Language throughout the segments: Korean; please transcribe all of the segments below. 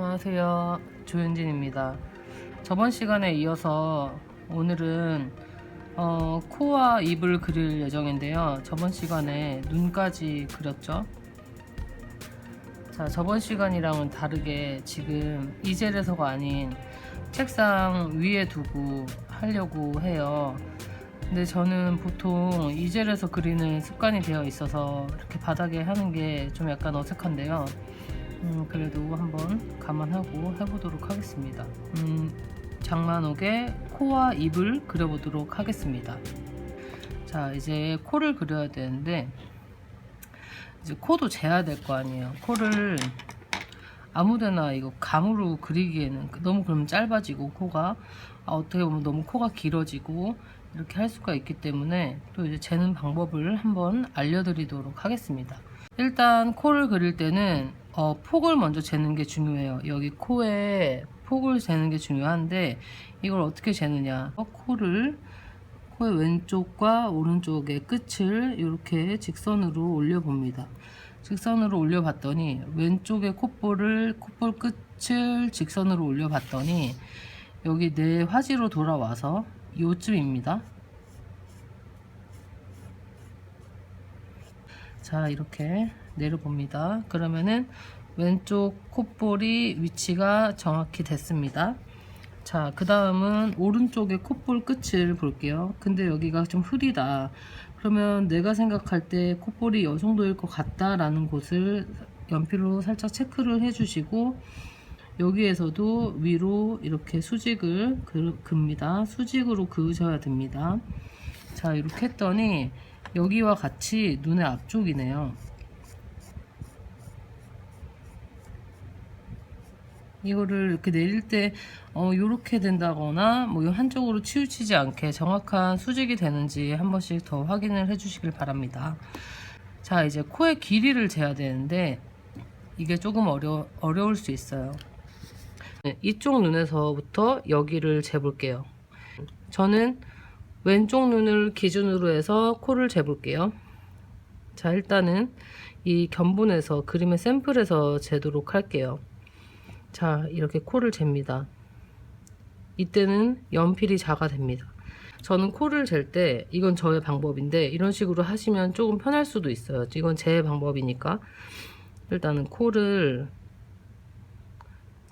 안녕하세요, 조윤진입니다. 저번 시간에 이어서 오늘은 코와 입을 그릴 예정인데요. 저번 시간에 눈까지 그렸죠. 자, 저번 시간이랑은 다르게 지금 이젤에서가 아닌 책상 위에 두고 하려고 해요. 근데 저는 보통 이젤에서 그리는 습관이 되어 있어서 이렇게 바닥에 하는 게 좀 약간 어색한데요. 그래도 한번 감안하고 해보도록 하겠습니다. 장만옥의 코와 입을 그려보도록 하겠습니다. 자, 이제 코를 그려야 되는데, 이제 코도 재야 될 거 아니에요. 코를 아무데나 이거 감으로 그리기에는 너무 그럼 짧아지고 코가 어떻게 보면 너무 코가 길어지고 이렇게 할 수가 있기 때문에 또 이제 재는 방법을 한번 알려드리도록 하겠습니다. 일단 코를 그릴 때는 폭을 먼저 재는 게 중요해요. 여기 코에 폭을 재는 게 중요한데 이걸 어떻게 재느냐, 코의 왼쪽과 오른쪽의 끝을 이렇게 직선으로 올려 봅니다. 직선으로 올려 봤더니 왼쪽의 콧볼 끝을 직선으로 올려 봤더니 여기 내 화지로 돌아와서 요쯤입니다. 자, 이렇게 내려봅니다. 그러면은 왼쪽 콧볼이 위치가 정확히 됐습니다. 자, 그 다음은 오른쪽의 콧볼 끝을 볼게요. 근데 여기가 좀 흐리다. 그러면 내가 생각할 때 콧볼이 이 정도일 것 같다라는 곳을 연필로 살짝 체크를 해주시고, 여기에서도 위로 이렇게 수직을 그읍니다. 수직으로 그으셔야 됩니다. 자, 이렇게 했더니 여기와 같이 눈의 앞쪽이네요. 이거를 이렇게 내릴 때 요렇게 된다거나 뭐 한쪽으로 치우치지 않게 정확한 수직이 되는지 한 번씩 더 확인을 해 주시길 바랍니다. 자, 이제 코의 길이를 재야 되는데 이게 조금 어려울 수 있어요. 네, 이쪽 눈에서부터 여기를 재볼게요. 저는 왼쪽 눈을 기준으로 해서 코를 재볼게요. 자, 일단은 이 견본에서 그림의 샘플에서 재도록 할게요. 자, 이렇게 코를 잽니다. 이때는 연필이 작아 됩니다. 저는 코를 잴 때, 이건 저의 방법인데 이런 식으로 하시면 조금 편할 수도 있어요. 이건 제 방법이니까. 일단은 코를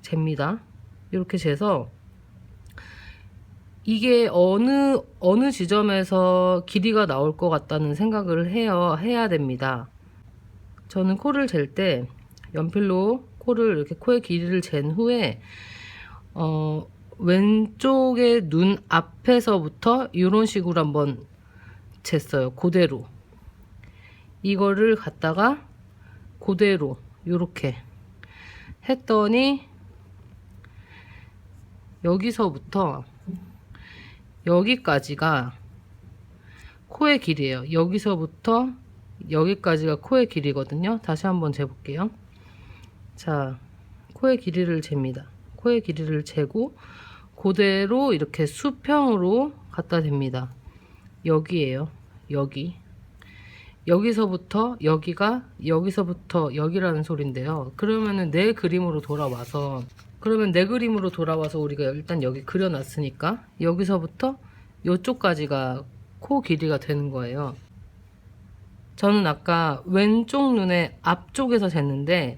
잽니다. 이렇게 재서 이게 어느 지점에서 길이가 나올 것 같다는 생각을 해야 됩니다. 저는 코를 잴 때 연필로 코를 이렇게 코의 길이를 잰 후에 왼쪽의 눈 앞에서부터 이런 식으로 한번 쟀어요. 그대로 이거를 갖다가 그대로 이렇게 했더니 여기서부터 여기까지가 코의 길이에요. 여기서부터 여기까지가 코의 길이거든요. 다시 한번 재볼게요. 자, 코의 길이를 잽니다. 코의 길이를 재고 그대로 이렇게 수평으로 갖다 댑니다. 여기에요. 여기. 여기서부터 여기가 여기서부터 여기라는 소린데요. 그러면은 내 그림으로 돌아와서 우리가 일단 여기 그려놨으니까 여기서부터 이쪽까지가 코 길이가 되는 거예요. 저는 아까 왼쪽 눈의 앞쪽에서 쟀는데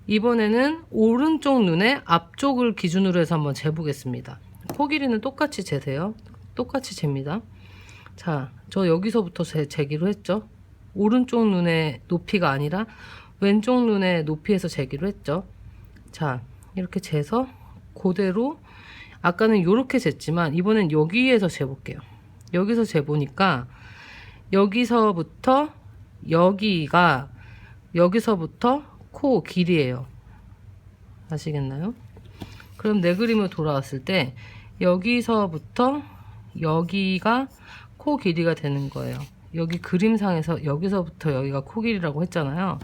이번에는 오른쪽 눈의 앞쪽을 기준으로 해서 한번 재보겠습니다. 코 길이는 똑같이 재세요. 똑같이 잽니다. 자, 저 여기서부터 재기로 했죠. 오른쪽 눈의 높이가 아니라 왼쪽 눈의 높이에서 재기로 했죠. 자, 이렇게 재서 그대로 아까는 이렇게 쟀지만 이번엔 여기에서 재볼게요. 여기서 재보니까 여기서부터 여기서부터 코 길이에요. 아시겠나요? 그럼 내 그림으로 돌아왔을 때 여기서부터 여기가 코 길이가 되는 거예요. 여기 그림상에서 여기서부터 여기가 코 길이라고 했잖아요.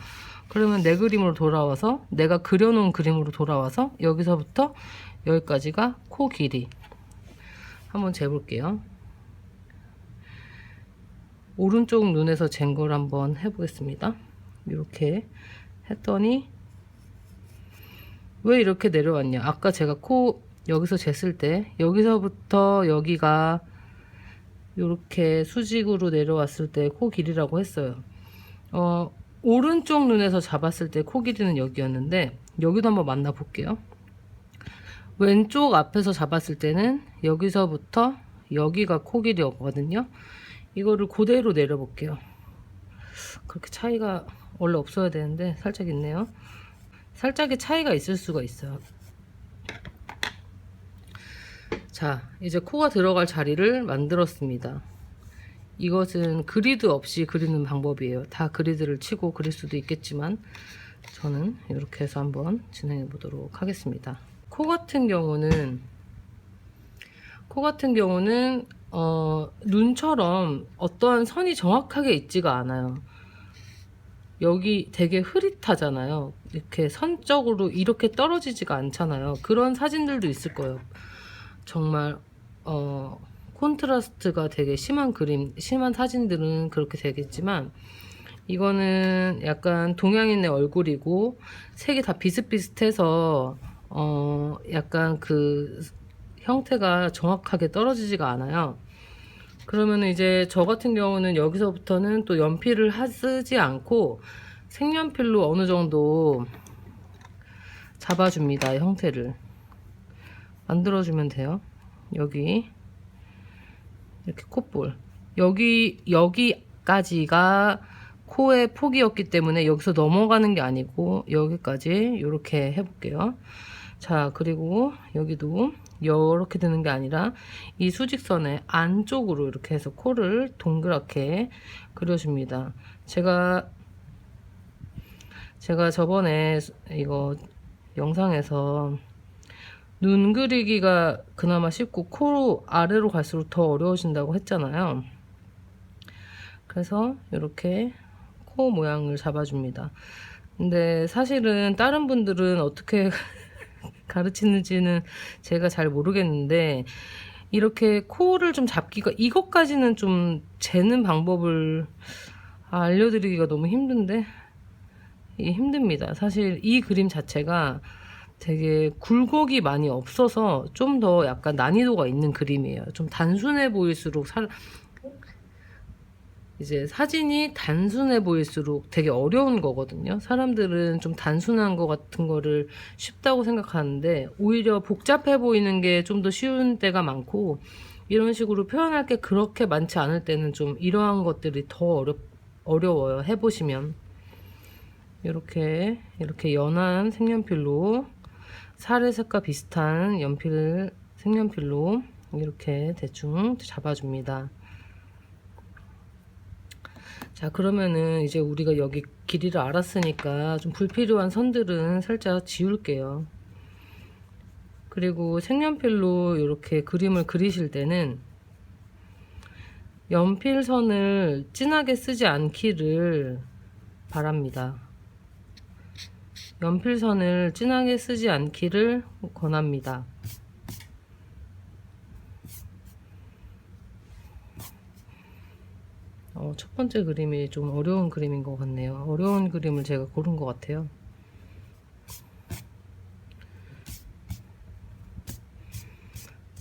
그러면 내 그림으로 돌아와서 내가 그려놓은 그림으로 돌아와서 여기서부터 여기까지가 코 길이 한번 재볼게요. 오른쪽 눈에서 잰 걸 한번 해보겠습니다. 이렇게 했더니 왜 이렇게 내려왔냐? 아까 제가 코 여기서 쟀을 때 여기서부터 여기가 이렇게 수직으로 내려왔을 때 코 길이라고 했어요. 오른쪽 눈에서 잡았을 때 코 길이는 여기였는데 여기도 한번 만나 볼게요. 왼쪽 앞에서 잡았을 때는 여기서부터 여기가 코 길이였거든요. 이거를 그대로 내려 볼게요. 그렇게 차이가 원래 없어야 되는데 살짝 있네요. 살짝의 차이가 있을 수가 있어요. 자, 이제 코가 들어갈 자리를 만들었습니다. 이것은 그리드 없이 그리는 방법이에요. 다 그리드를 치고 그릴 수도 있겠지만 저는 이렇게 해서 한번 진행해 보도록 하겠습니다. 코 같은 경우는 눈처럼 어떠한 선이 정확하게 있지가 않아요. 여기 되게 흐릿하잖아요. 이렇게 선적으로 이렇게 떨어지지가 않잖아요. 그런 사진들도 있을 거예요. 정말 콘트라스트가 되게 심한 사진들은 그렇게 되겠지만, 이거는 약간 동양인의 얼굴이고 색이 다 비슷비슷해서 약간 그 형태가 정확하게 떨어지지가 않아요. 그러면 이제 저 같은 경우는 여기서부터는 또 연필을 쓰지 않고 색연필로 어느 정도 잡아줍니다. 형태를 만들어주면 돼요. 여기 이렇게 콧볼, 여기까지가 코의 폭이었기 때문에 여기서 넘어가는 게 아니고 여기까지 이렇게 해볼게요. 자, 그리고 여기도 이렇게 되는 게 아니라 이 수직선의 안쪽으로 이렇게 해서 코를 동그랗게 그려줍니다. 제가 저번에 이거 영상에서 눈 그리기가 그나마 쉽고 코 아래로 갈수록 더 어려워진다고 했잖아요. 그래서 이렇게 코 모양을 잡아줍니다. 근데 사실은 다른 분들은 어떻게 가르치는지는 제가 잘 모르겠는데, 이렇게 코를 좀 잡기가, 이것까지는 좀 재는 방법을 알려드리기가 너무 힘든데, 이게 힘듭니다. 사실 이 그림 자체가 되게 굴곡이 많이 없어서 좀 더 약간 난이도가 있는 그림이에요. 좀 단순해 보일수록 이제 사진이 단순해 보일수록 되게 어려운 거거든요. 사람들은 좀 단순한 거 같은 거를 쉽다고 생각하는데 오히려 복잡해 보이는 게 좀 더 쉬운 때가 많고, 이런 식으로 표현할 게 그렇게 많지 않을 때는 좀 이러한 것들이 더 어려워요. 해보시면 이렇게 연한 색연필로 사례색과 비슷한 색연필로 이렇게 대충 잡아줍니다. 자, 그러면은 이제 우리가 여기 길이를 알았으니까 좀 불필요한 선들은 살짝 지울게요. 그리고 색연필로 이렇게 그림을 그리실 때는 연필선을 진하게 쓰지 않기를 바랍니다. 연필선을 진하게 쓰지 않기를 권합니다. 첫 번째 그림이 좀 어려운 그림인 것 같네요. 어려운 그림을 제가 고른 것 같아요.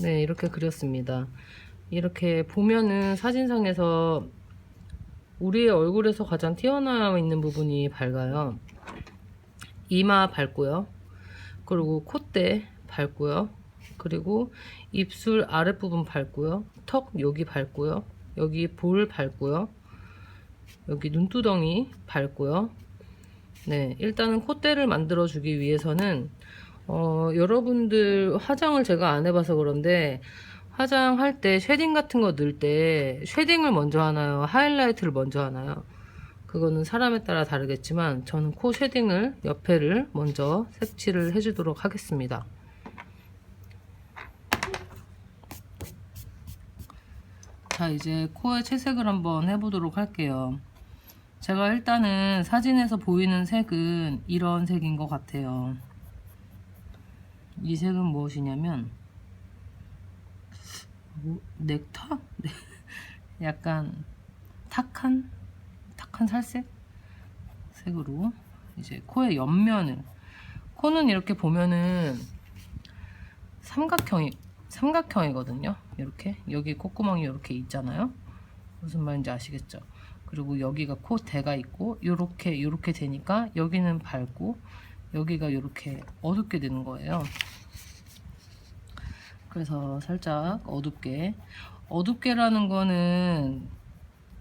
네, 이렇게 그렸습니다. 이렇게 보면은 사진상에서 우리의 얼굴에서 가장 튀어나와 있는 부분이 밝아요. 이마 밝고요. 그리고 콧대 밝고요. 그리고 입술 아랫부분 밝고요. 턱 여기 밝고요. 여기 볼 밝고요. 여기 눈두덩이 밝고요. 네, 일단은 콧대를 만들어 주기 위해서는 여러분들 화장을 제가 안 해봐서 그런데 화장할 때 쉐딩 같은 거 넣을 때 쉐딩을 먼저 하나요? 하이라이트를 먼저 하나요? 그거는 사람에 따라 다르겠지만 저는 코 쉐딩을 옆에를 먼저 색칠을 해주도록 하겠습니다. 자, 이제 코에 채색을 한번 해보도록 할게요. 제가 일단은 사진에서 보이는 색은 이런 색인 것 같아요. 이 색은 무엇이냐면 넥타? 약간 탁한 살색 색으로 이제 코의 옆면을, 코는 이렇게 보면은 삼각형이거든요. 이렇게 여기 콧구멍이 이렇게 있잖아요. 무슨 말인지 아시겠죠? 그리고 여기가 코대가 있고 요렇게 되니까 여기는 밝고 여기가 이렇게 어둡게 되는 거예요. 그래서 살짝 어둡게라는 거는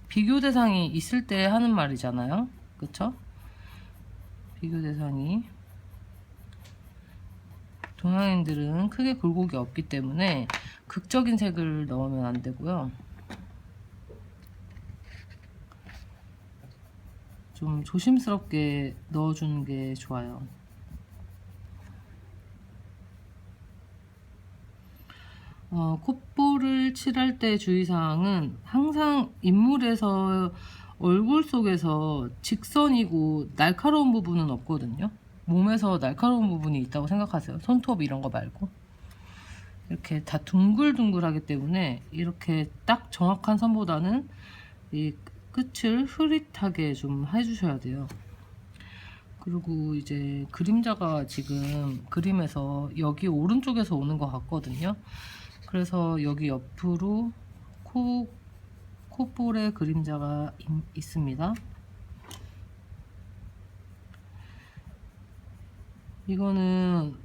비교 대상이 있을 때 하는 말이잖아요. 그쵸? 비교 대상이 동양인들은 크게 굴곡이 없기 때문에 극적인 색을 넣으면 안 되고요. 좀 조심스럽게 넣어주는 게 좋아요. 콧볼을 칠할 때 주의사항은 항상 인물에서 얼굴 속에서 직선이고 날카로운 부분은 없거든요. 몸에서 날카로운 부분이 있다고 생각하세요. 손톱 이런 거 말고. 이렇게 다 둥글둥글하기 때문에 이렇게 딱 정확한 선보다는 이 끝을 흐릿하게 좀 해주셔야 돼요. 그리고 이제 그림자가 지금 그림에서 여기 오른쪽에서 오는 것 같거든요. 그래서 여기 옆으로 콧볼에 그림자가 있습니다. 이거는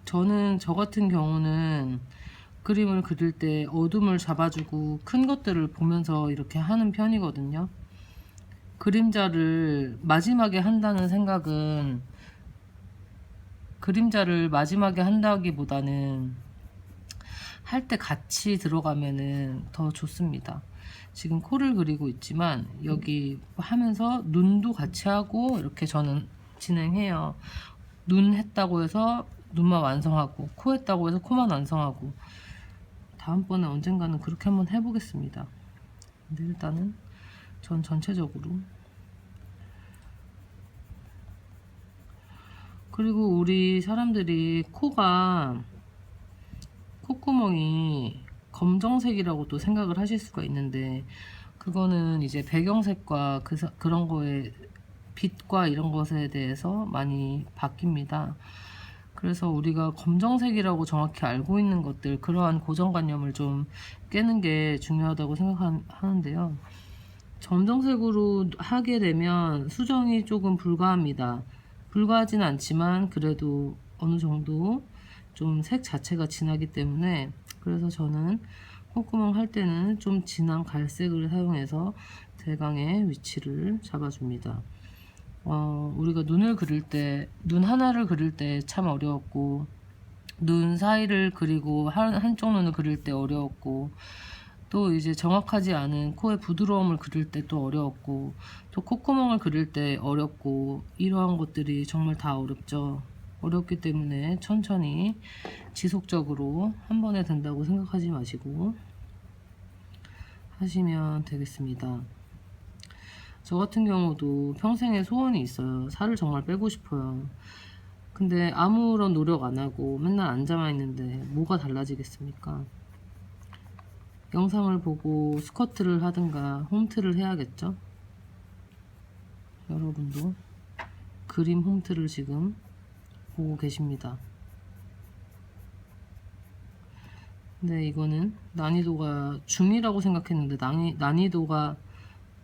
저 같은 경우는 그림을 그릴 때 어둠을 잡아주고 큰 것들을 보면서 이렇게 하는 편이거든요. 그림자를 마지막에 한다는 생각은 그림자를 마지막에 한다기보다는 할 때 같이 들어가면은 더 좋습니다. 지금 코를 그리고 있지만 여기 하면서 눈도 같이 하고 이렇게 저는 진행해요. 눈 했다고 해서 눈만 완성하고 코 했다고 해서 코만 완성하고 다음번에 언젠가는 그렇게 한번 해보겠습니다. 근데 일단은 전 전체적으로 그리고 우리 사람들이 콧구멍이 검정색이라고 또 생각을 하실 수가 있는데 그거는 이제 배경색과 그런 거에 빛과 이런 것에 대해서 많이 바뀝니다. 그래서 우리가 검정색이라고 정확히 알고 있는 것들 그러한 고정관념을 좀 깨는 게 중요하다고 생각하는데요. 점정색으로 하게 되면 수정이 조금 불가합니다. 불가하진 않지만 그래도 어느 정도 좀 색 자체가 진하기 때문에 그래서 저는 콧구멍 할 때는 좀 진한 갈색을 사용해서 대강의 위치를 잡아줍니다. 우리가 눈을 그릴 때, 눈 하나를 그릴 때 참 어려웠고, 눈 사이를 그리고 한쪽 눈을 그릴 때 어려웠고, 또 이제 정확하지 않은 코의 부드러움을 그릴 때 또 어려웠고, 또 콧구멍을 그릴 때 어렵고, 이러한 것들이 정말 다 어렵죠. 어렵기 때문에 천천히 지속적으로 한 번에 된다고 생각하지 마시고 하시면 되겠습니다. 저 같은 경우도 평생에 소원이 있어요. 살을 정말 빼고 싶어요. 근데 아무런 노력 안 하고 맨날 앉아만 있는데 뭐가 달라지겠습니까? 영상을 보고 스쿼트를 하든가 홈트를 해야겠죠? 여러분도 그림 홈트를 지금 보고 계십니다. 근데 이거는 난이도가 중이라고 생각했는데 난이도가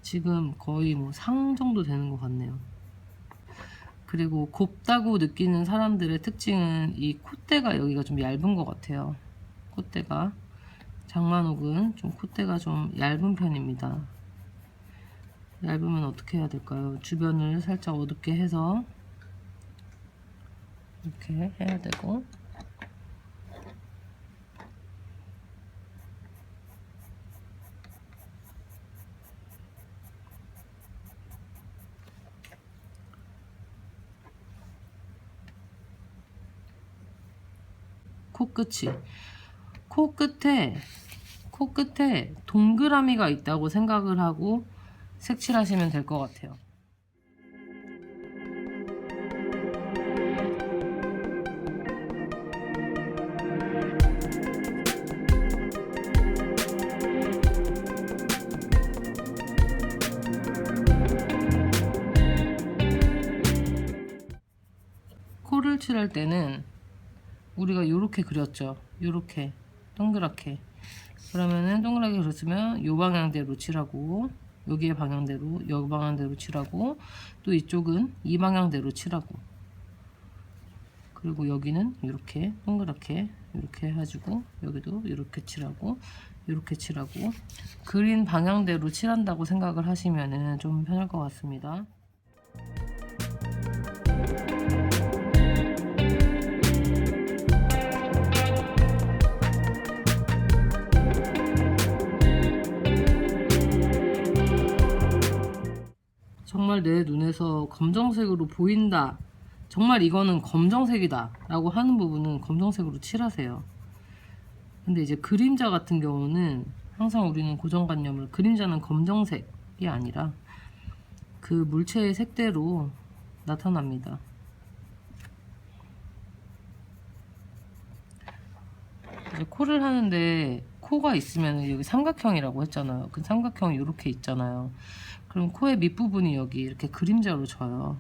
지금 거의 뭐 상 정도 되는 것 같네요. 그리고 곱다고 느끼는 사람들의 특징은 이 콧대가 여기가 좀 얇은 것 같아요. 콧대가 장만옥은 좀 콧대가 좀 얇은 편입니다. 얇으면 어떻게 해야 될까요? 주변을 살짝 어둡게 해서 이렇게 해야 되고 코끝에 동그라미가 있다고 생각을 하고 색칠하시면 될 것 같아요. 코를 칠할 때는 우리가 요렇게 그렸죠. 요렇게 동그랗게. 그러면은 동그랗게 그렸으면 요 방향대로 칠하고, 여기의 방향대로, 요 방향대로 칠하고, 또 이쪽은 이 방향대로 칠하고, 그리고 여기는 이렇게 동그랗게 이렇게 해가지고 여기도 이렇게 칠하고 이렇게 칠하고, 그린 방향대로 칠한다고 생각을 하시면은 좀 편할 것 같습니다. 정말 내 눈에서 검정색으로 보인다, 정말 이거는 검정색이다 라고 하는 부분은 검정색으로 칠하세요. 근데 이제 그림자 같은 경우는 항상 우리는 고정관념을, 그림자는 검정색이 아니라 그 물체의 색대로 나타납니다. 이제 코를 하는데 코가 있으면 여기 삼각형이라고 했잖아요. 그 삼각형이 이렇게 있잖아요. 그럼 코의 밑부분이 여기 이렇게 그림자로 져요.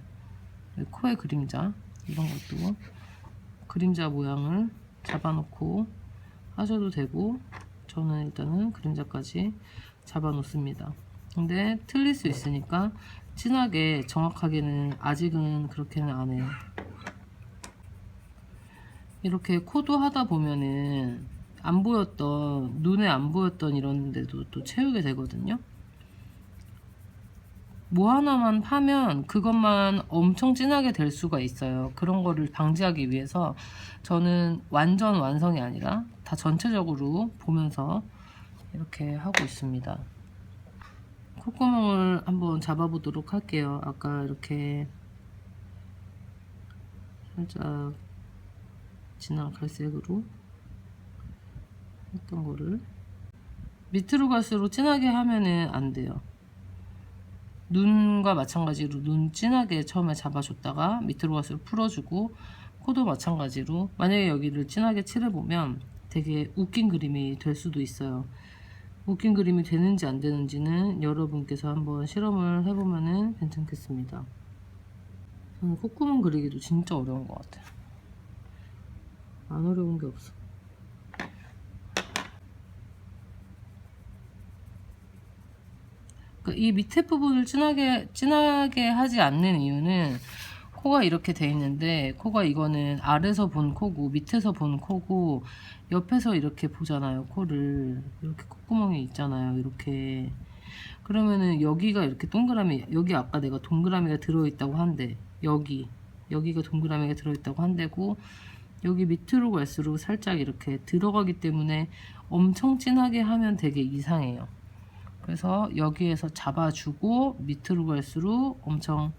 코의 그림자, 이런 것도 그림자 모양을 잡아놓고 하셔도 되고, 저는 일단은 그림자까지 잡아 놓습니다. 근데 틀릴 수 있으니까 진하게 정확하게는 아직은 그렇게는 안 해요. 이렇게 코도 하다 보면은 안 보였던, 눈에 안 보였던 이런 데도 또 채우게 되거든요. 뭐 하나만 파면 그것만 엄청 진하게 될 수가 있어요. 그런 거를 방지하기 위해서 저는 완전 완성이 아니라 다 전체적으로 보면서 이렇게 하고 있습니다. 콧구멍을 한번 잡아보도록 할게요. 아까 이렇게 살짝 진한 갈색으로 했던 거를 밑으로 갈수록 진하게 하면은 안 돼요. 눈과 마찬가지로 눈 진하게 처음에 잡아줬다가 밑으로 갈수록 풀어주고, 코도 마찬가지로 만약에 여기를 진하게 칠해보면 되게 웃긴 그림이 될 수도 있어요. 웃긴 그림이 되는지 안 되는지는 여러분께서 한번 실험을 해보면 괜찮겠습니다. 저는 콧구멍 그리기도 진짜 어려운 것 같아요. 안 어려운 게 없어. 이 밑에 부분을 진하게 하지 않는 이유는, 코가 이렇게 돼 있는데 코가 이거는 아래서 본 코고 밑에서 본 코고, 옆에서 이렇게 보잖아요. 코를 이렇게 콧구멍이 있잖아요. 이렇게. 그러면은 여기가 이렇게 동그라미, 여기 아까 내가 동그라미가 들어있다고 한데 여기가 동그라미가 들어있다고 한데고, 여기 밑으로 갈수록 살짝 이렇게 들어가기 때문에 엄청 진하게 하면 되게 이상해요. 그래서 여기에서 잡아주고 밑으로 갈수록 엄청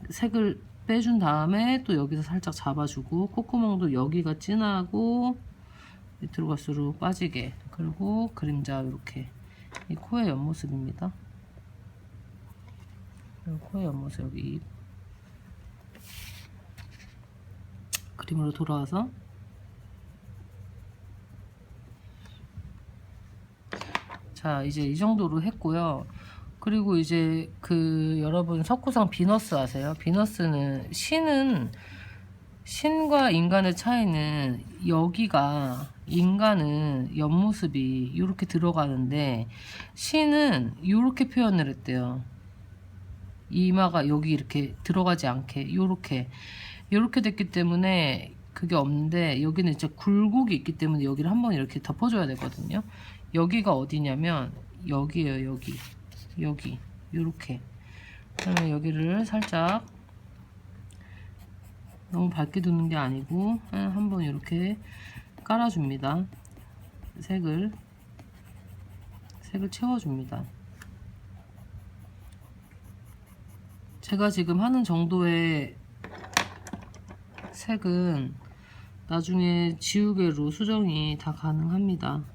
색을 빼준 다음에 또 여기서 살짝 잡아주고, 콧구멍도 여기가 진하고 밑으로 갈수록 빠지게, 그리고 그림자 이렇게. 이 코의 옆모습입니다. 코의 옆모습, 여기 입. 그림으로 돌아와서 자, 이제 이 정도로 했고요. 그리고 이제 여러분 석고상 비너스 아세요? 비너스는 신과 인간의 차이는, 여기가 인간은 옆모습이 이렇게 들어가는데 신은 이렇게 표현을 했대요. 이마가 여기 이렇게 들어가지 않게 이렇게 됐기 때문에 그게 없는데, 여기는 이제 굴곡이 있기 때문에 여기를 한번 이렇게 덮어줘야 되거든요. 여기가 어디냐면 여기에요. 여기 요렇게. 그러면 여기를 살짝, 너무 밝게 두는 게 아니고 한번 이렇게 깔아줍니다. 색을 채워줍니다. 제가 지금 하는 정도의 색은 나중에 지우개로 수정이 다 가능합니다.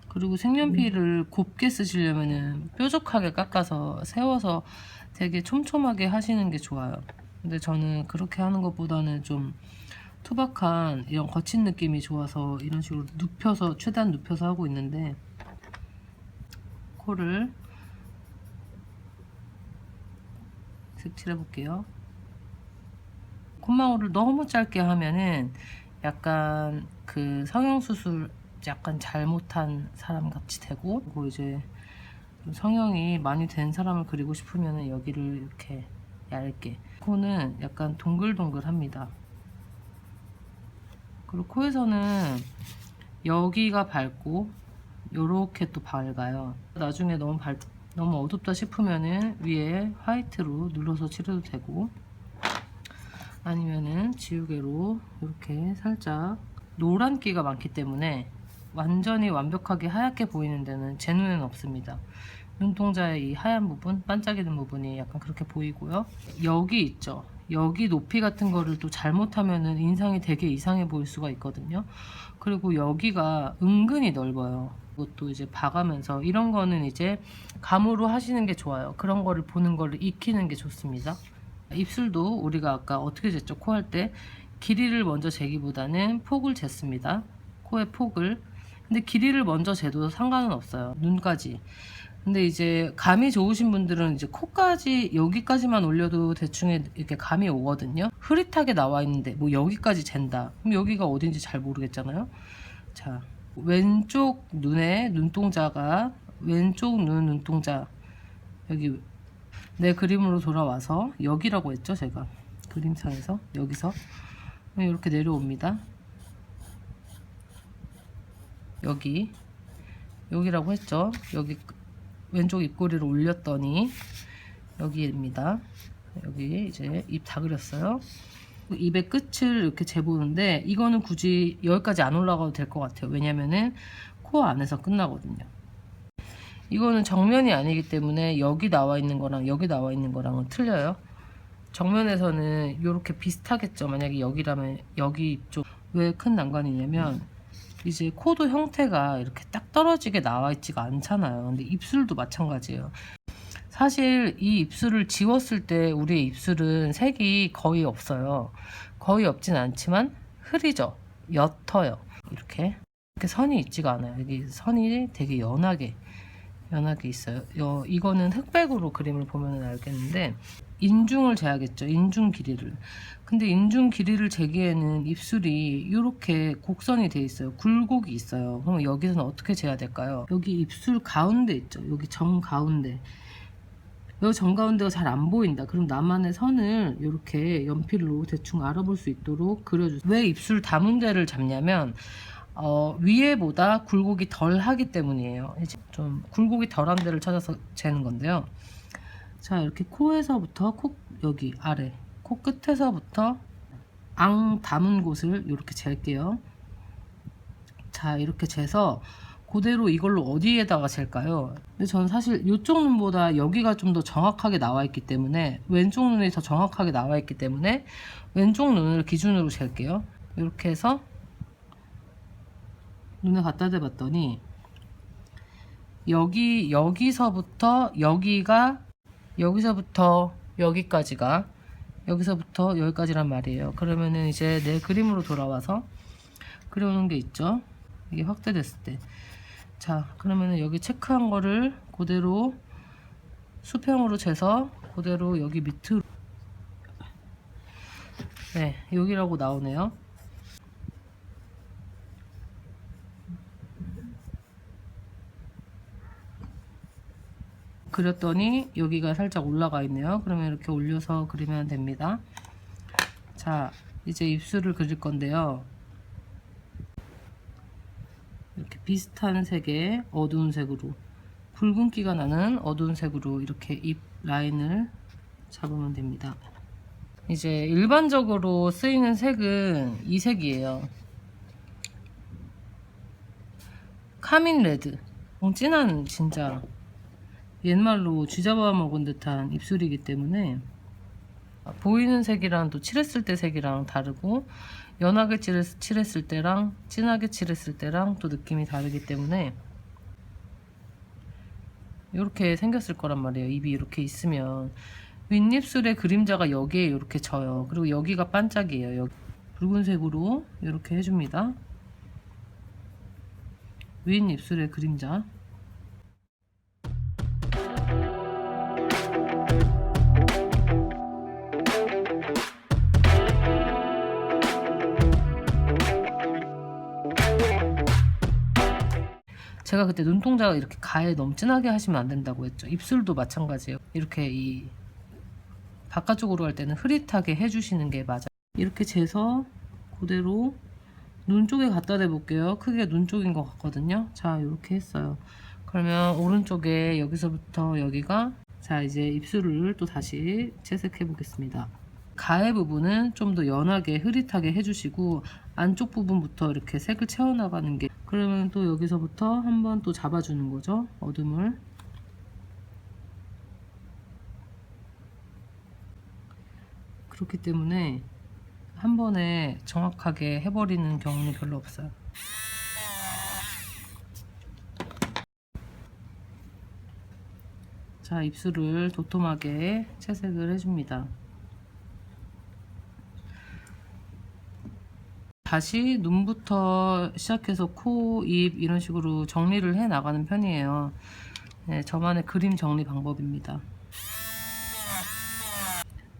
그리고 색연필을 곱게 쓰시려면은 뾰족하게 깎아서 세워서 되게 촘촘하게 하시는 게 좋아요. 근데 저는 그렇게 하는 것보다는 좀 투박한 이런 거친 느낌이 좋아서 이런 식으로 눕혀서, 최대한 눕혀서 하고 있는데, 코를 색 칠해 볼게요. 콧망울을 너무 짧게 하면은 약간 그 성형수술 약간 잘못한 사람 같이 되고, 그리고 이제 성형이 많이 된 사람을 그리고 싶으면은 여기를 이렇게 얇게. 코는 약간 동글동글합니다. 그리고 코에서는 여기가 밝고 요렇게 또 밝아요. 나중에 너무 어둡다 싶으면은 위에 화이트로 눌러서 칠해도 되고, 아니면은 지우개로 이렇게 살짝, 노란기가 많기 때문에 완전히 완벽하게 하얗게 보이는 데는 제 눈에는 없습니다. 눈동자의 이 하얀 부분, 반짝이는 부분이 약간 그렇게 보이고요. 여기 있죠. 여기 높이 같은 거를 또 잘못하면은 인상이 되게 이상해 보일 수가 있거든요. 그리고 여기가 은근히 넓어요. 이것도 이제 봐가면서, 이런 거는 이제 감으로 하시는 게 좋아요. 그런 거를 보는 거를 익히는 게 좋습니다. 입술도 우리가 아까 어떻게 쟀죠? 코 할 때 길이를 먼저 재기보다는 폭을 쟀습니다. 코의 폭을. 근데 길이를 먼저 재도 상관은 없어요. 눈까지. 근데 이제 감이 좋으신 분들은 이제 코까지, 여기까지만 올려도 대충 이렇게 감이 오거든요. 흐릿하게 나와 있는데 뭐 여기까지 잰다. 그럼 여기가 어딘지 잘 모르겠잖아요. 자, 왼쪽 눈의 눈동자가, 왼쪽 눈 눈동자, 여기 내 그림으로 돌아와서 여기라고 했죠, 제가 그림상에서. 여기서 이렇게 내려옵니다. 여기라고 했죠. 여기 왼쪽 입꼬리를 올렸더니 여기입니다. 여기 이제 입 다 그렸어요. 입의 끝을 이렇게 재보는데, 이거는 굳이 여기까지 안 올라가도 될 것 같아요. 왜냐면은 코 안에서 끝나거든요. 이거는 정면이 아니기 때문에 여기 나와 있는 거랑 여기 나와 있는 거랑은 틀려요. 정면에서는 이렇게 비슷하겠죠. 만약에 여기라면 여기 입쪽. 왜 큰 난관이냐면, 이제 코도 형태가 이렇게 딱 떨어지게 나와 있지가 않잖아요. 근데 입술도 마찬가지예요. 사실 이 입술을 지웠을 때 우리의 입술은 색이 거의 없어요. 거의 없진 않지만 흐리죠. 옅어요. 이렇게 선이 있지가 않아요. 여기 선이 되게 연하게 있어요. 이거는 흑백으로 그림을 보면 알겠는데, 인중을 재야겠죠. 인중 길이를. 근데 인중 길이를 재기에는 입술이 이렇게 곡선이 돼 있어요. 굴곡이 있어요. 그럼 여기서는 어떻게 재야 될까요? 여기 입술 가운데 있죠. 여기 정 가운데. 여기 정 가운데가 잘 안 보인다. 그럼 나만의 선을 이렇게 연필로 대충 알아볼 수 있도록 그려주세요. 왜 입술 담은 데를 잡냐면, 위에보다 굴곡이 덜 하기 때문이에요. 이제 좀 굴곡이 덜한 데를 찾아서 재는 건데요. 자, 이렇게 코에서부터 여기 아래 코 끝에서부터 앙 담은 곳을 이렇게 잴게요. 자, 이렇게 재서 그대로 이걸로 어디에다가 잴까요? 근데 저는 사실 이쪽 눈보다 여기가 좀 더 정확하게 나와 있기 때문에, 왼쪽 눈이 더 정확하게 나와 있기 때문에 왼쪽 눈을 기준으로 잴게요. 이렇게 해서 눈에 갖다 대봤더니 여기서부터 여기까지가, 여기서부터 여기까지란 말이에요. 그러면은 이제 내 그림으로 돌아와서 그려놓은 게 있죠. 이게 확대됐을 때. 자, 그러면은 여기 체크한 거를 그대로 수평으로 재서 그대로 여기 밑으로, 네, 여기라고 나오네요. 그렸더니 여기가 살짝 올라가 있네요. 그러면 이렇게 올려서 그리면 됩니다. 자, 이제 입술을 그릴 건데요. 이렇게 비슷한 색의 어두운 색으로, 붉은기가 나는 어두운 색으로 이렇게 입 라인을 잡으면 됩니다. 이제 일반적으로 쓰이는 색은 이 색이에요. 카민 레드. 진한, 진짜 옛말로 쥐 잡아먹은 듯한 입술이기 때문에 보이는 색이랑 또 칠했을 때 색이랑 다르고, 연하게 칠했을 때랑 진하게 칠했을 때랑 또 느낌이 다르기 때문에 이렇게 생겼을 거란 말이에요. 입이 이렇게 있으면 윗입술의 그림자가 여기에 이렇게 져요. 그리고 여기가 반짝이에요. 여기 붉은색으로 이렇게 해줍니다. 윗입술의 그림자. 제가 그때 눈동자가 이렇게 가에 너무 진하게 하시면 안 된다고 했죠. 입술도 마찬가지예요. 이렇게 이 바깥쪽으로 할 때는 흐릿하게 해주시는 게 맞아요. 이렇게 재서 그대로 눈 쪽에 갖다 대볼게요. 크게 눈 쪽인 것 같거든요. 자, 이렇게 했어요. 그러면 오른쪽에 여기서부터 여기가, 자, 이제 입술을 또 다시 채색해 보겠습니다. 가해 부분은 좀 더 연하게 흐릿하게 해주시고 안쪽 부분부터 이렇게 색을 채워나가는 게, 그러면 또 여기서부터 한번 또 잡아주는 거죠. 어둠을. 그렇기 때문에 한 번에 정확하게 해버리는 경우는 별로 없어요. 자, 입술을 도톰하게 채색을 해줍니다. 다시 눈부터 시작해서 코, 입 이런 식으로 정리를 해 나가는 편이에요. 네, 저만의 그림 정리 방법입니다.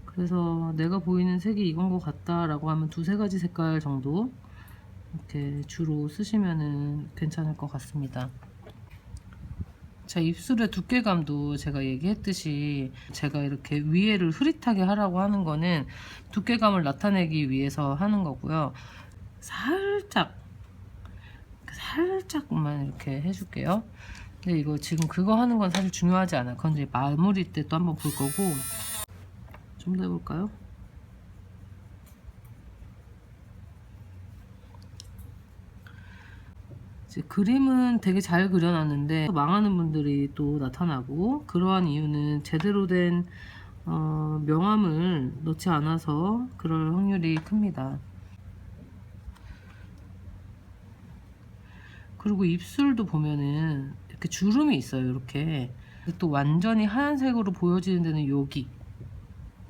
그래서 내가 보이는 색이 이건 것 같다 라고 하면 두세 가지 색깔 정도 이렇게 주로 쓰시면은 괜찮을 것 같습니다. 자, 입술의 두께감도 제가 얘기했듯이 제가 이렇게 위에를 흐릿하게 하라고 하는 거는 두께감을 나타내기 위해서 하는 거고요. 살짝만 이렇게 해줄게요. 근데 이거 지금 그거 하는 건 사실 중요하지 않아요. 그건 이제 마무리 때 또 한번 볼 거고. 좀 더 해볼까요? 이제 그림은 되게 잘 그려놨는데 망하는 분들이 또 나타나고, 그러한 이유는 제대로 된 명암을 넣지 않아서 그럴 확률이 큽니다. 그리고 입술도 보면은 이렇게 주름이 있어요. 이렇게 또 완전히 하얀색으로 보여지는 데는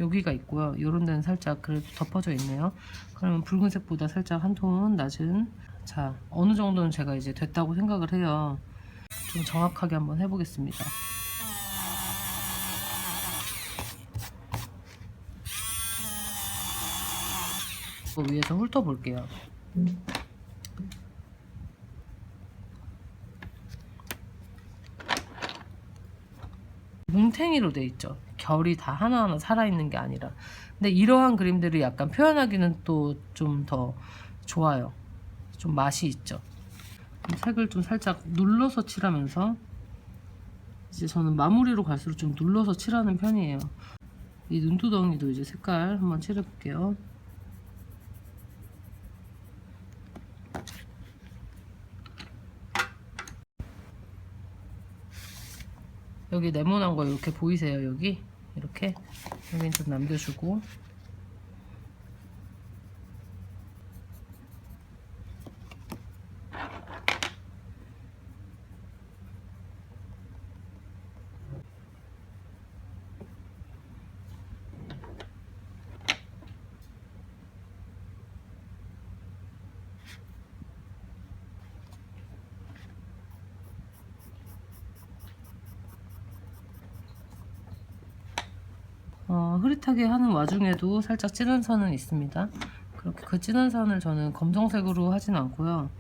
여기가 있고요. 이런 데는 살짝 그래도 덮어져 있네요. 그러면 붉은색보다 살짝 한 톤 낮은, 자, 어느 정도는 제가 이제 됐다고 생각을 해요. 좀 정확하게 한번 해보겠습니다. 위에서 훑어볼게요. 뭉탱이로 돼 있죠. 결이 다 하나하나 살아있는 게 아니라. 근데 이러한 그림들을 약간 표현하기는 또 좀 더 좋아요. 좀 맛이 있죠. 색을 좀 살짝 눌러서 칠하면서, 이제 저는 마무리로 갈수록 좀 눌러서 칠하는 편이에요. 이 눈두덩이도 이제 색깔 한번 칠해볼게요. 여기 네모난 거 이렇게 보이세요? 여기 이렇게 여긴 좀 남겨주고, 흐릿하게 하는 와중에도 살짝 진한 선은 있습니다. 그렇게 그 진한 선을 저는 검정색으로 하진 않고요.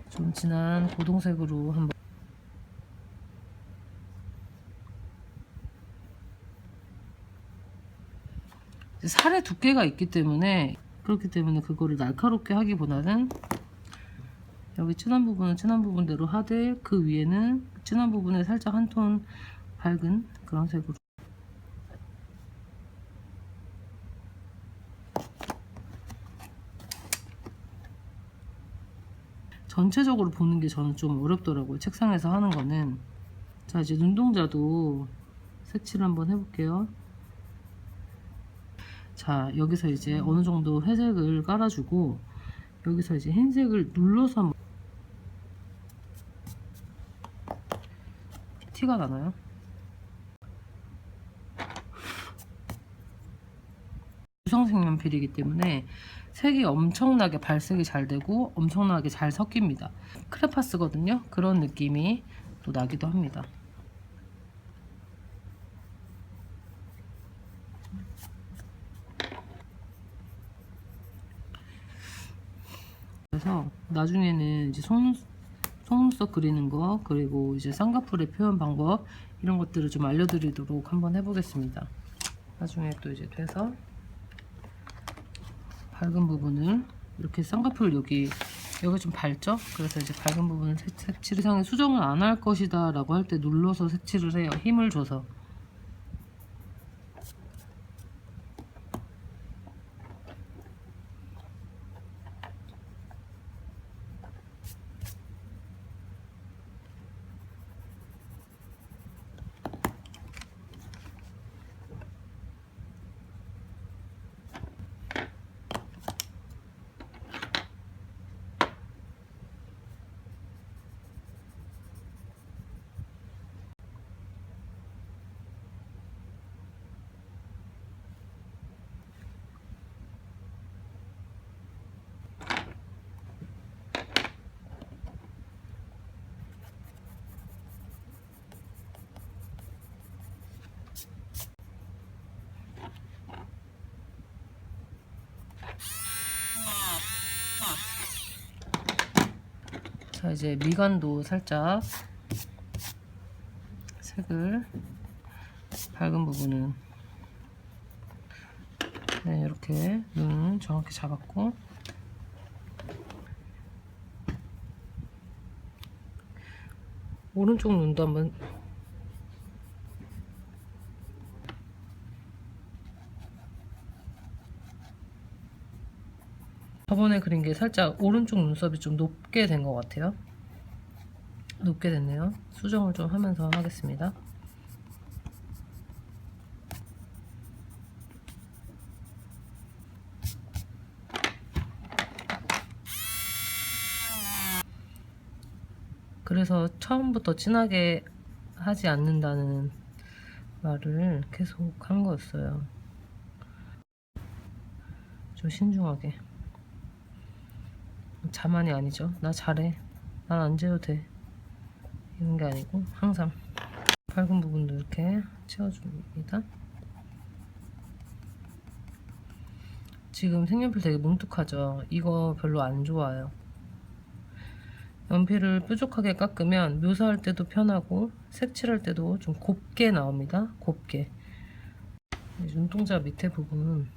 좀 진한 고동색으로 한번. 살의 두께가 있기 때문에, 그렇기 때문에 그거를 날카롭게 하기보다는 여기 진한 부분은 진한 부분대로 하되 그 위에는 진한 부분에 살짝 한 톤 밝은 그런 색으로. 전체적으로 보는 게 저는 좀 어렵더라고요. 책상에서 하는 거는. 자, 이제 눈동자도 색칠 한번 해볼게요. 자, 여기서 이제 어느 정도 회색을 깔아주고, 여기서 이제 흰색을 눌러서 한번. 티가 나나요? 유성색 연필이기 때문에 색이 엄청나게 발색이 잘 되고 엄청나게 잘 섞입니다. 크레파스거든요. 그런 느낌이 또 나기도 합니다. 그래서 나중에는 이제 속눈썹 그리는 거, 그리고 이제 쌍꺼풀의 표현 방법, 이런 것들을 좀 알려드리도록 한번 해보겠습니다. 나중에 또 이제 돼서 밝은 부분을 이렇게 쌍꺼풀 여기 좀 밝죠? 그래서 이제 밝은 부분을 색칠 이상의 수정을 안 할 것이다 라고 할 때 눌러서 색칠을 해요. 힘을 줘서. 자, 이제 미간도 살짝 색을 밝은 부분은 네, 이렇게 눈은 정확히 잡았고, 오른쪽 눈도 한번 저번에 그린 게 살짝 오른쪽 눈썹이 좀 높게 된 것 같아요. 높게 됐네요. 수정을 좀 하면서 하겠습니다. 그래서 처음부터 진하게 하지 않는다는 말을 계속 한 거였어요. 좀 신중하게. 자만이 아니죠. 나 잘해. 난 안 재도 돼. 이런 게 아니고 항상 밝은 부분도 이렇게 채워줍니다. 지금 색연필 되게 뭉툭하죠. 이거 별로 안 좋아요. 연필을 뾰족하게 깎으면 묘사할 때도 편하고 색칠할 때도 좀 곱게 나옵니다. 곱게. 눈동자 밑에 부분은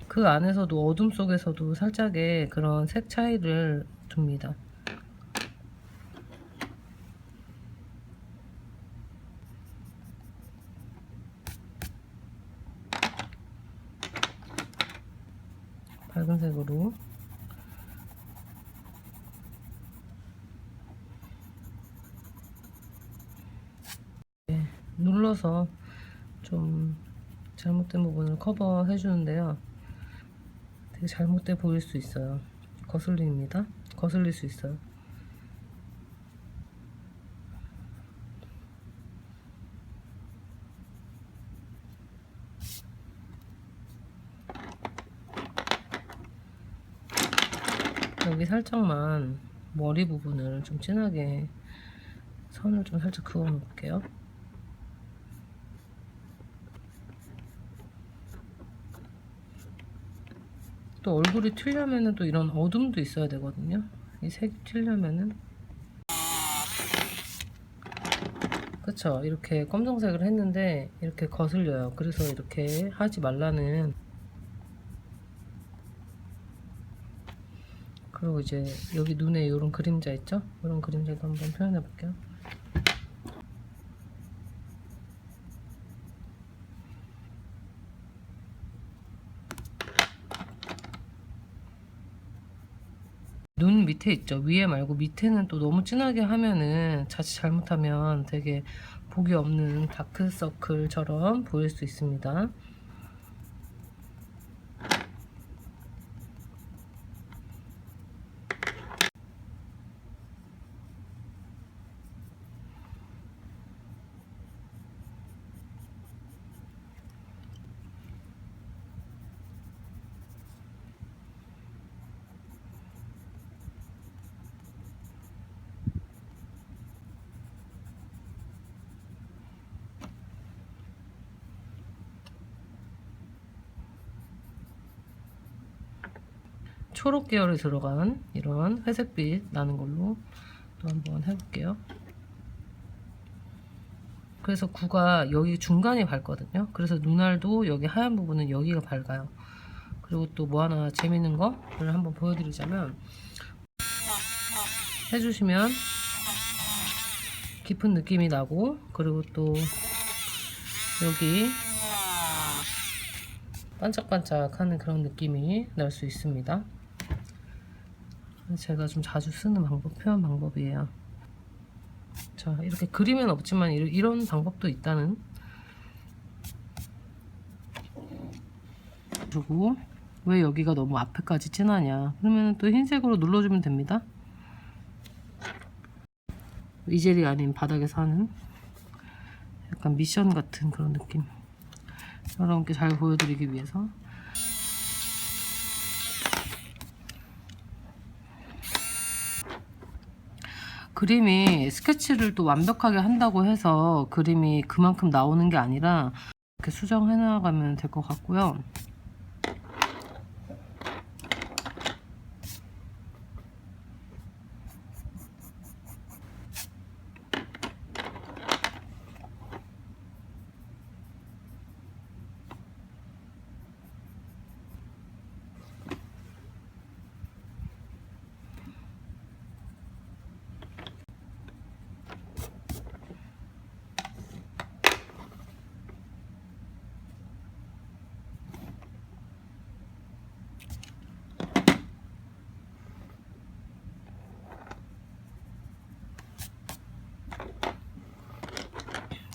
그 안에서도 어둠 속에서도 살짝의 그런 색 차이를 둡니다. 밝은 색으로 네, 눌러서 좀 잘못된 부분을 커버해 주는데요. 되게 잘못돼 보일 수 있어요. 거슬립니다. 거슬릴 수 있어요. 여기 살짝만 머리 부분을 좀 진하게 선을 좀 살짝 그어 놓을게요. 또 얼굴이 튀려면은 또 이런 어둠도 있어야 되거든요. 이 색이 튀려면은, 그쵸? 이렇게 검정색을 했는데 이렇게 거슬려요. 그래서 이렇게 하지 말라는. 그리고 이제 여기 눈에 이런 그림자 있죠? 이런 그림자도 한번 표현해 볼게요. 눈 밑에 있죠? 위에 말고 밑에는 또 너무 진하게 하면은 자칫 잘못하면 되게 복이 없는 다크서클처럼 보일 수 있습니다. 초록 계열이 들어간 이런 회색빛 나는 걸로 또 한번 해볼게요. 그래서 구가 여기 중간이 밝거든요. 그래서 눈알도 여기 하얀 부분은 여기가 밝아요. 그리고 또 뭐 하나 재밌는 거를 한번 보여드리자면, 해주시면 깊은 느낌이 나고, 그리고 또 여기 반짝반짝하는 그런 느낌이 날 수 있습니다. 제가 좀 자주 쓰는 표현 방법이에요. 자, 이렇게 그리면 없지만 이런 방법도 있다는. 그리고 왜 여기가 너무 앞에까지 진하냐, 그러면 또 흰색으로 눌러주면 됩니다. 이젤이 아닌 바닥에서 하는 약간 미션 같은 그런 느낌, 여러분께 잘 보여드리기 위해서. 그림이 스케치를 또 완벽하게 한다고 해서 그림이 그만큼 나오는 게 아니라 이렇게 수정해 나가면 될 것 같고요.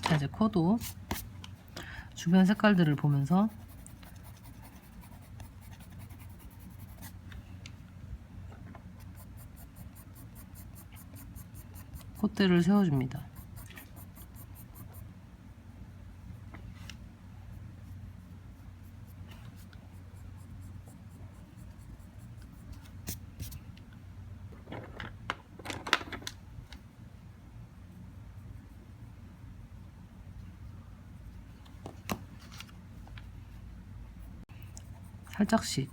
자, 이제 코도 주변 색깔들을 보면서 콧대를 세워줍니다. 살짝씩.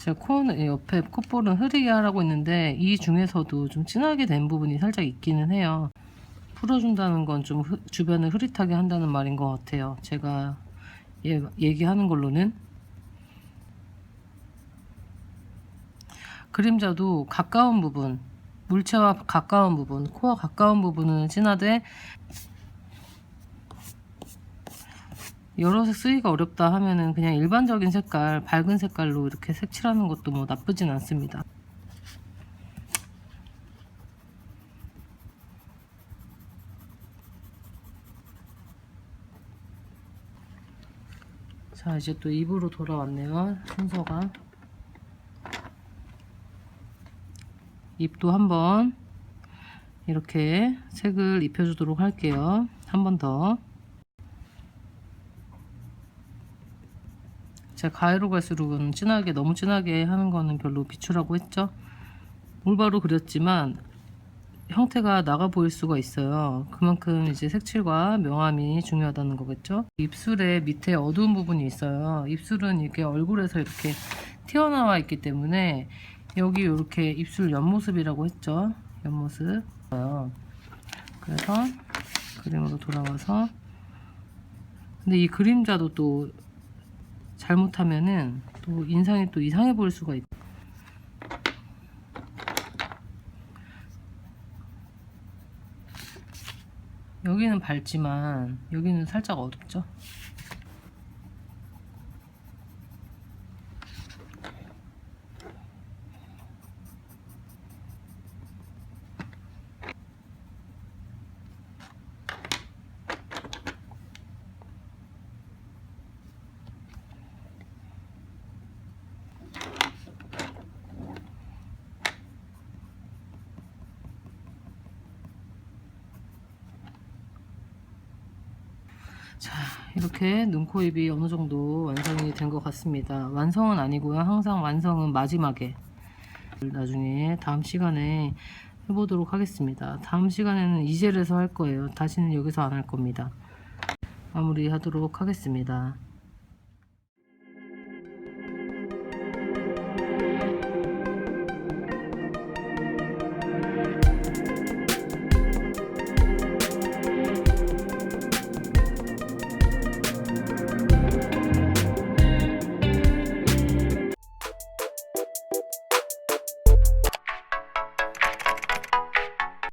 제가 옆에 콧볼은 흐리게 하라고 했는데 이 중에서도 좀 진하게 된 부분이 살짝 있기는 해요. 풀어준다는 건 좀 주변을 흐릿하게 한다는 말인 것 같아요. 제가 얘기하는 걸로는. 그림자도 가까운 부분, 물체와 가까운 부분, 코와 가까운 부분은 진하되 여러 색 쓰기가 어렵다 하면은 그냥 일반적인 색깔, 밝은 색깔로 이렇게 색칠하는 것도 뭐 나쁘진 않습니다. 자, 이제 또 입으로 돌아왔네요, 순서가. 입도 한번 이렇게 색을 입혀주도록 할게요. 한 번 더. 제가 가위로 갈수록은 너무 진하게 하는 거는 별로 비추라고 했죠. 올바로 그렸지만 형태가 나가 보일 수가 있어요. 그만큼 이제 색칠과 명암이 중요하다는 거겠죠. 입술의 밑에 어두운 부분이 있어요. 입술은 이렇게 얼굴에서 이렇게 튀어나와 있기 때문에 여기 이렇게 입술 옆모습이라고 했죠. 옆모습. 그래서 그림으로 돌아와서, 근데 이 그림자도 또 잘못하면은 또 인상이 또 이상해 보일 수가 있. 여기는 밝지만 여기는 살짝 어둡죠. 자, 이렇게 눈, 코, 입이 어느 정도 완성이 된 것 같습니다. 완성은 아니고요. 항상 완성은 마지막에, 나중에 다음 시간에 해보도록 하겠습니다. 다음 시간에는 이젤에서 할 거예요. 다시는 여기서 안 할 겁니다. 마무리 하도록 하겠습니다.